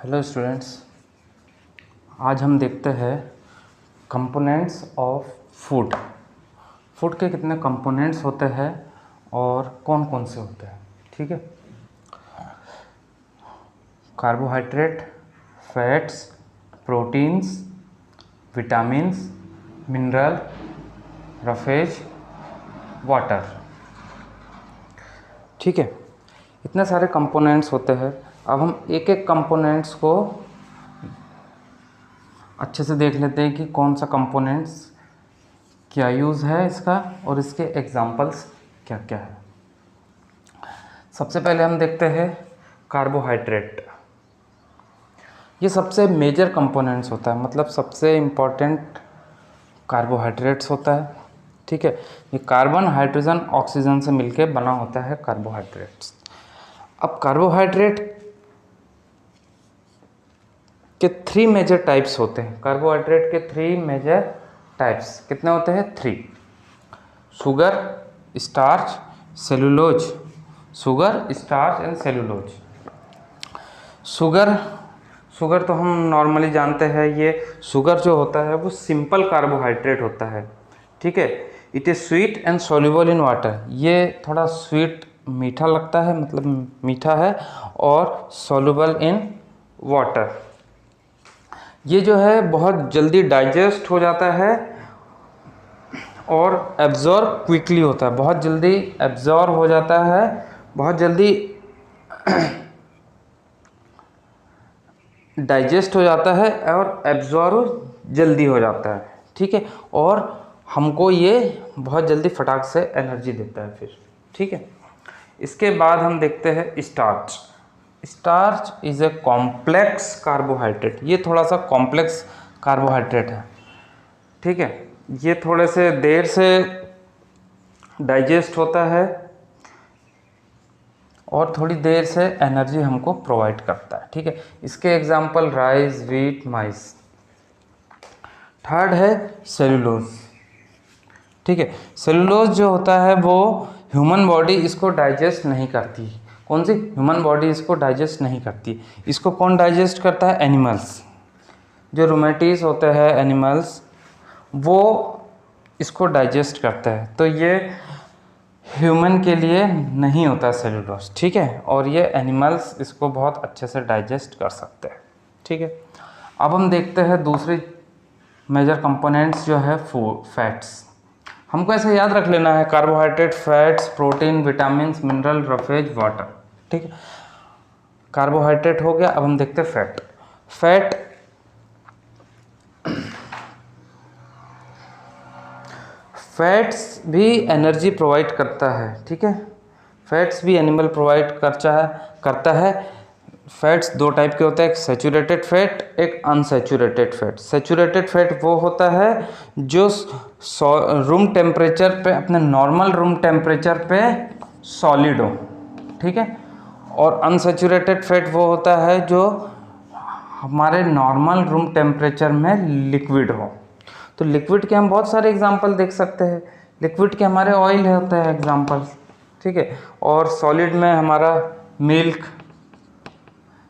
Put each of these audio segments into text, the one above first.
Hello students, आज हम देखते हैं कंपोनेंट्स ऑफ फूड। फूड के कितने कंपोनेंट्स होते हैं और कौन कौन से होते हैं। ठीक है, carbohydrate, fats, proteins, vitamins, mineral, roughage, water. ठीक है, इतने सारे कंपोनेंट्स होते हैं। अब हम एक एक कंपोनेंट्स को अच्छे से देख लेते हैं कि कौन सा कंपोनेंट्स क्या यूज़ है इसका और इसके एग्जांपल्स क्या क्या है। सबसे पहले हम देखते हैं कार्बोहाइड्रेट। ये सबसे मेजर कंपोनेंट्स होता है, मतलब सबसे इम्पॉर्टेंट कार्बोहाइड्रेट्स होता है। ठीक है, ये कार्बन, हाइड्रोजन, ऑक्सीजन से मिलकर बना होता है कार्बोहाइड्रेट्स। अब कार्बोहाइड्रेट के 3 मेजर टाइप्स होते हैं। कार्बोहाइड्रेट के 3 मेजर टाइप्स कितने होते हैं? 3। Sugar, starch, cellulose. Sugar, starch and cellulose. Sugar तो हम नॉर्मली जानते हैं, ये शुगर जो होता है वो सिंपल कार्बोहाइड्रेट होता है। ठीक है, it is sweet and soluble in water. ये थोड़ा स्वीट, मीठा लगता है, मतलब मीठा है, और सॉल्युबल इन वाटर। ये जो है बहुत जल्दी डाइजेस्ट हो जाता है और एब्जॉर्ब क्विकली होता है। बहुत जल्दी एब्जॉर्ब हो जाता है, बहुत जल्दी डाइजेस्ट हो जाता है और एब्जॉर्ब जल्दी हो जाता है। ठीक है, और हमको ये बहुत जल्दी फटाक से एनर्जी देता है फिर। ठीक है, इसके बाद हम देखते हैं starch. Starch is a complex carbohydrate. ये थोड़ा सा कॉम्प्लेक्स कार्बोहाइड्रेट है। ठीक है, ये थोड़े से देर से डाइजेस्ट होता है और थोड़ी देर से एनर्जी हमको प्रोवाइड करता है। ठीक है, इसके एग्जांपल राइस, व्हीट, माइस। थर्ड है सेलुलोज। ठीक है, सेलुलोज जो होता है वो ह्यूमन बॉडी इसको डाइजेस्ट नहीं करती। कौन सी? ह्यूमन बॉडी इसको डाइजेस्ट नहीं करती। इसको कौन डाइजेस्ट करता है? एनिमल्स। जो रूमेटिस होते हैं एनिमल्स, वो इसको डाइजेस्ट करते हैं। तो ये ह्यूमन के लिए नहीं होता सेलुलोज। ठीक है, और ये एनिमल्स इसको बहुत अच्छे से डाइजेस्ट कर सकते हैं। ठीक है, अब हम देखते हैं दूसरी मेजर कंपोनेंट्स जो है फैट्स। हमको ऐसे याद रख लेना है: carbohydrate, fats, protein, vitamins, mineral, roughage, water. ठीक है, कार्बोहाइड्रेट हो गया। अब हम देखते हैं फैट। फैट्स भी एनर्जी प्रोवाइड करता है। ठीक है, फैट्स भी एनिमल प्रोवाइड करता है। फैट्स 2 टाइप के होते हैं, एक सैचुरेटेड फैट, एक अनसैचुरेटेड फैट। सैचुरेटेड फैट वो होता है जो रूम टेम्परेचर पे, अपने नॉर्मल रूम टेम्परेचर पे सॉलिड हो। ठीक है, और अनसैचुरेटेड फैट वो होता है जो हमारे नॉर्मल रूम टेम्परेचर में लिक्विड हो। तो लिक्विड के हम बहुत सारे एग्जांपल देख सकते हैं। लिक्विड के हमारे ऑयल होते हैं एग्जांपल्स। ठीक है, और सॉलिड में हमारा मिल्क,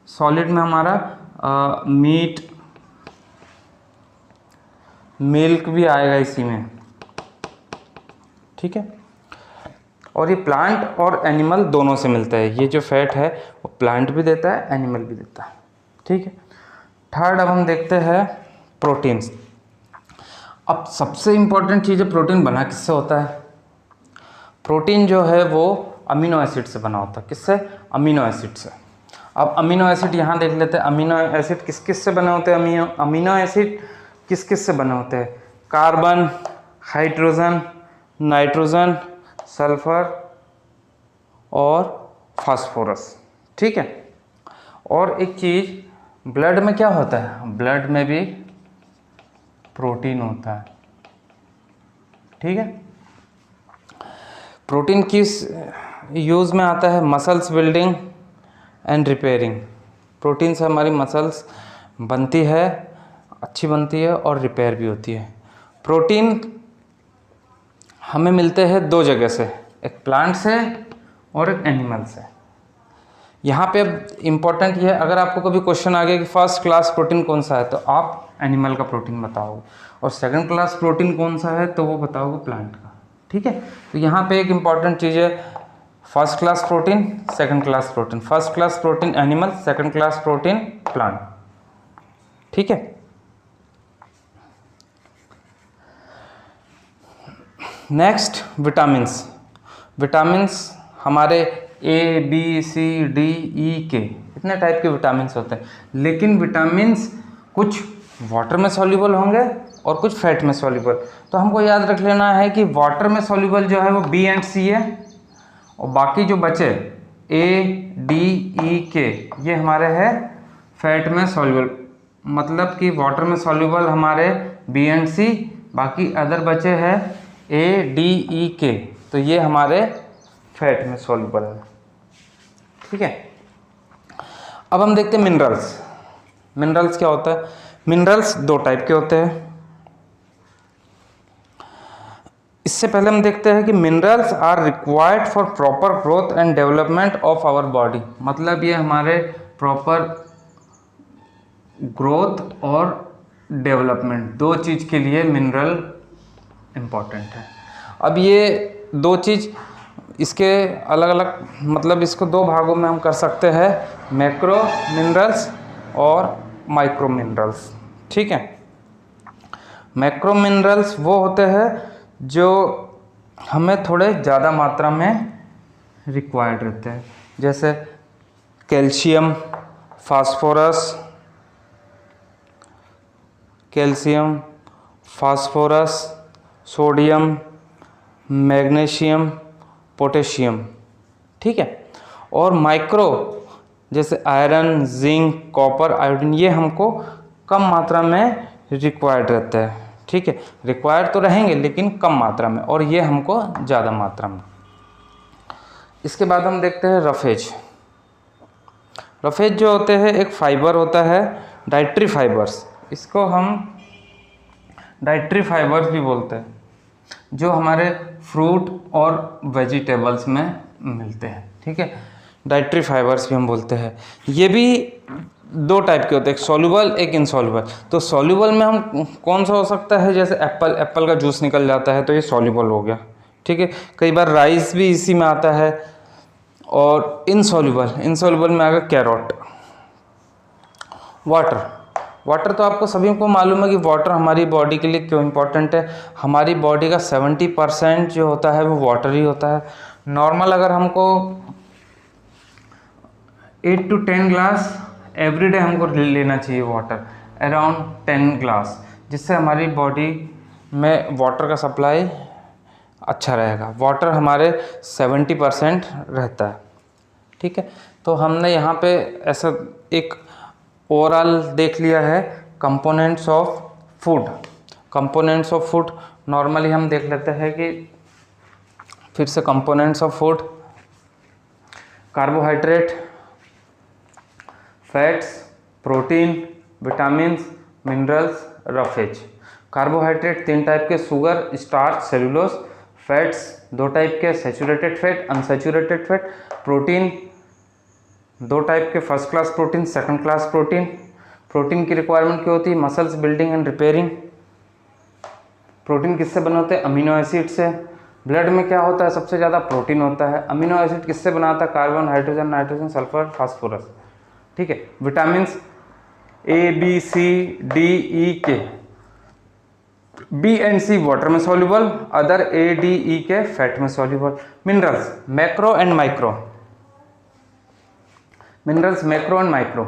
सॉलिड में हमारा मीट, मिल्क भी आएगा इसी में। ठीक है, और ये प्लांट और एनिमल दोनों से मिलता है। ये जो फैट है वो प्लांट भी देता है, एनिमल भी देता है। ठीक है, थर्ड अब हम देखते हैं प्रोटीन्स। अब सबसे इम्पोर्टेंट चीज़ है, प्रोटीन बना किससे होता है? प्रोटीन जो है वो अमीनो एसिड से बना होता है। किससे? अमीनो एसिड से। अब अमीनो एसिड यहाँ देख लेते हैं। अमीनो एसिड किस किस से बने होते हैं? अमीनो एसिड किस किस से बने होते हैं? कार्बन, हाइड्रोजन, नाइट्रोजन, सल्फर और फास्फोरस। ठीक है, और एक चीज़, ब्लड में क्या होता है? ब्लड में भी प्रोटीन होता है। ठीक है, प्रोटीन किस यूज़ में आता है? Muscles building and repairing. Protein से हमारी मसल्स बनती है, अच्छी बनती है, और रिपेयर भी होती है। प्रोटीन हमें मिलते हैं 2 जगह से, एक प्लांट से और एक एनिमल से। यहाँ पे इम्पोर्टेंट ये है, अगर आपको कभी क्वेश्चन आ गया कि फर्स्ट क्लास प्रोटीन कौन सा है तो आप एनिमल का प्रोटीन बताओगे, और सेकंड क्लास प्रोटीन कौन सा है तो वो बताओगे प्लांट का। ठीक है, तो यहाँ पे एक इम्पॉर्टेंट चीज़ है, first class protein, second class protein, first class protein animal, second class protein plant. ठीक है, नेक्स्ट विटामिन्स। विटामिन्स हमारे ए बी सी डी ई के इतने टाइप के विटामिन्स होते हैं, लेकिन विटामिन्स कुछ वाटर में सॉल्युबल होंगे और कुछ फैट में सॉल्युबल। तो हमको याद रख लेना है कि वाटर में सॉल्युबल जो है वो बी एंड सी है, और बाकी जो बचे ए डी ई के ये हमारे है फैट में सॉल्युबल। मतलब कि वाटर में सॉल्युबल हमारे बी एंड सी, बाकी अदर बचे हैं ए डी ई के, तो ये हमारे फैट में सॉल्युबल है। ठीक है, अब हम देखते हैं मिनरल्स। मिनरल्स क्या होता है? मिनरल्स दो टाइप के होते हैं। इससे पहले हम देखते हैं कि minerals are required for proper growth and development of our body. मतलब ये हमारे प्रॉपर ग्रोथ और डेवलपमेंट, दो चीज़ के लिए मिनरल इम्पॉर्टेंट है। अब ये दो चीज़ इसके अलग अलग, मतलब इसको दो भागों में हम कर सकते हैं, मैक्रो मिनरल्स और माइक्रो मिनरल्स। ठीक है, मैक्रो मिनरल्स वो होते हैं जो हमें थोड़े ज़्यादा मात्रा में रिक्वायर्ड रहते हैं, जैसे calcium, phosphorus, calcium, phosphorus, sodium, magnesium, potassium. ठीक है, और माइक्रो जैसे आयरन, जिंक, कॉपर, आयोडीन, ये हमको कम मात्रा में रिक्वायर्ड रहते हैं। ठीक है, रिक्वायर्ड तो रहेंगे लेकिन कम मात्रा में, और ये हमको ज़्यादा मात्रा में। इसके बाद हम देखते हैं रफेज। रफेज जो होते हैं एक फाइबर होता है, डाइट्री फाइबर्स, इसको हम डाइट्री फाइबर्स भी बोलते हैं, जो हमारे फ्रूट और वेजिटेबल्स में मिलते हैं। ठीक है, डाइट्री फाइबर्स भी हम बोलते हैं। ये भी दो टाइप के होते हैं, एक सॉल्युबल एक इनसॉल्युबल। तो सॉल्युबल में हम कौन सा हो सकता है, जैसे एप्पल का जूस निकल जाता है तो ये सॉल्युबल हो गया। ठीक है, कई बार राइस भी इसी में आता है। और इनसॉल्युबल में आ गया कैरोट। वाटर तो आपको सभी को मालूम है कि वाटर हमारी बॉडी के लिए क्यों इम्पोर्टेंट है। हमारी बॉडी का 70% जो होता है वो वाटर ही होता है। नॉर्मल अगर हमको 8 to 10 ग्लास एवरी डे हमको लेना चाहिए वाटर, अराउंड 10 ग्लास, जिससे हमारी बॉडी में वाटर का सप्लाई अच्छा रहेगा। वाटर हमारे 70% रहता है। ठीक है, तो हमने यहाँ पे ऐसा एक ओवरऑल देख लिया है components of food. Components of food normally हम देख लेते हैं कि फिर से components of food, carbohydrate, fats, protein, vitamins, minerals, roughage. Carbohydrate 3 type के, sugar, starch, cellulose. Fats 2 type के, saturated fat, unsaturated fat. Protein 2 type के, first class protein, second class protein. Protein की रिक्वायरमेंट क्या होती है? Muscles building and repairing. Protein किससे बने होते हैं? अमीनो एसिड से। ब्लड में क्या होता है? सबसे ज़्यादा प्रोटीन होता है। अमीनो एसिड किससे बनाता है? Carbon, hydrogen, nitrogen, sulphur, phosphorus. ठीक है, vitamins A B C D E K, B and C water में soluble, other A D E K fat में soluble. Minerals macro and micro. Minerals macro and micro.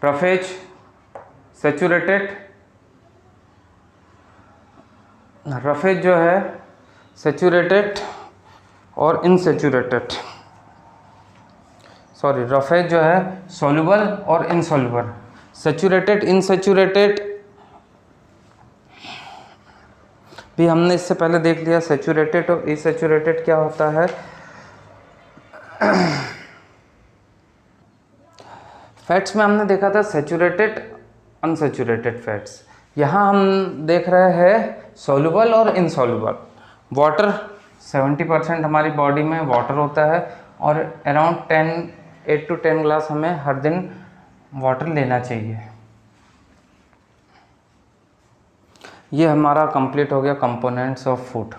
Roughage saturated, roughage जो है saturated और इनसैचुरेटेड, sorry roughage जो है soluble और insoluble. Saturated, इनसैचुरेटेड भी हमने इससे पहले देख लिया। सैचुरेटेड और इनसैचुरेटेड क्या होता है? फैट्स में हमने देखा था सैचुरेटेड, अनसैचुरेटेड फैट्स। यहाँ हम देख रहे हैं सॉल्युबल और इनसॉल्युबल। वाटर 70% हमारी बॉडी में वाटर होता है, और अराउंड 8 to 10 ग्लास हमें हर दिन वाटर लेना चाहिए। ये हमारा कंप्लीट हो गया कंपोनेंट्स ऑफ फूड।